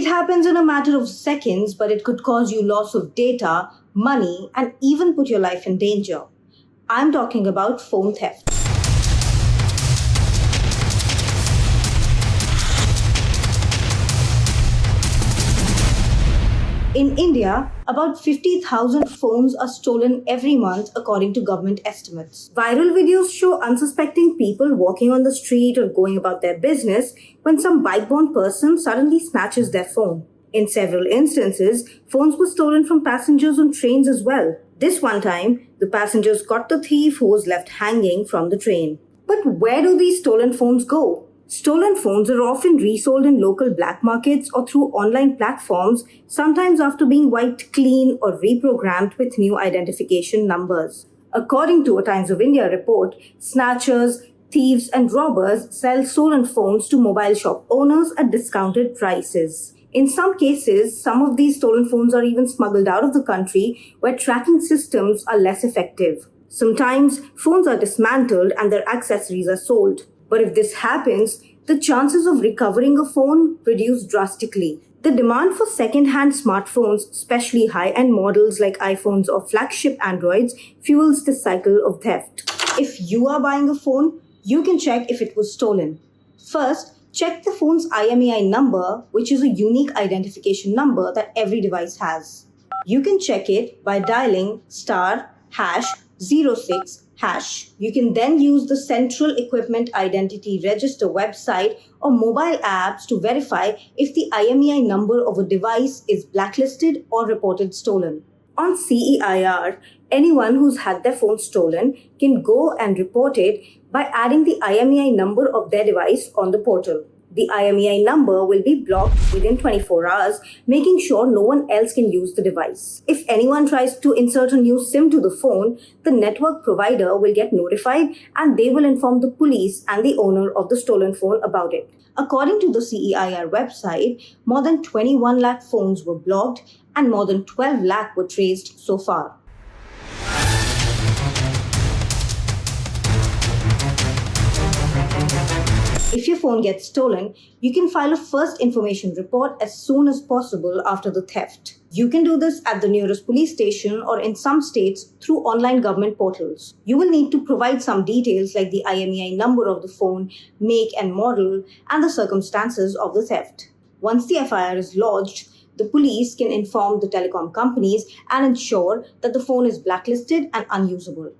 It happens in a matter of seconds, but it could cause you loss of data, money, and even put your life in danger. I'm talking about phone theft. In India, about 50,000 phones are stolen every month according to government estimates. Viral videos show unsuspecting people walking on the street or going about their business when some bike-bound person suddenly snatches their phone. In several instances, phones were stolen from passengers on trains as well. This one time, the passengers caught the thief who was left hanging from the train. But where do these stolen phones go? Stolen phones are often resold in local black markets or through online platforms, sometimes after being wiped clean or reprogrammed with new identification numbers. According to a Times of India report, snatchers, thieves, and robbers sell stolen phones to mobile shop owners at discounted prices. In some cases, some of these stolen phones are even smuggled out of the country where tracking systems are less effective. Sometimes, phones are dismantled and their accessories are sold. But if this happens, the chances of recovering a phone reduce drastically. The demand for second-hand smartphones, especially high-end models like iPhones or flagship Androids, fuels this cycle of theft. If you are buying a phone, you can check if it was stolen. First, check the phone's IMEI number, which is a unique identification number that every device has. You can check it by dialing *#06#. You can then use the Central Equipment Identity Register website or mobile apps to verify if the IMEI number of a device is blacklisted or reported stolen. On CEIR, anyone who's had their phone stolen can go and report it by adding the IMEI number of their device on the portal. The IMEI number will be blocked within 24 hours, making sure no one else can use the device. If anyone tries to insert a new SIM to the phone, the network provider will get notified and they will inform the police and the owner of the stolen phone about it. According to the CEIR website, more than 21 lakh phones were blocked and more than 12 lakh were traced so far. If your phone gets stolen, you can file a first information report as soon as possible after the theft. You can do this at the nearest police station or in some states through online government portals. You will need to provide some details like the IMEI number of the phone, make and model, and the circumstances of the theft. Once the FIR is lodged, the police can inform the telecom companies and ensure that the phone is blacklisted and unusable.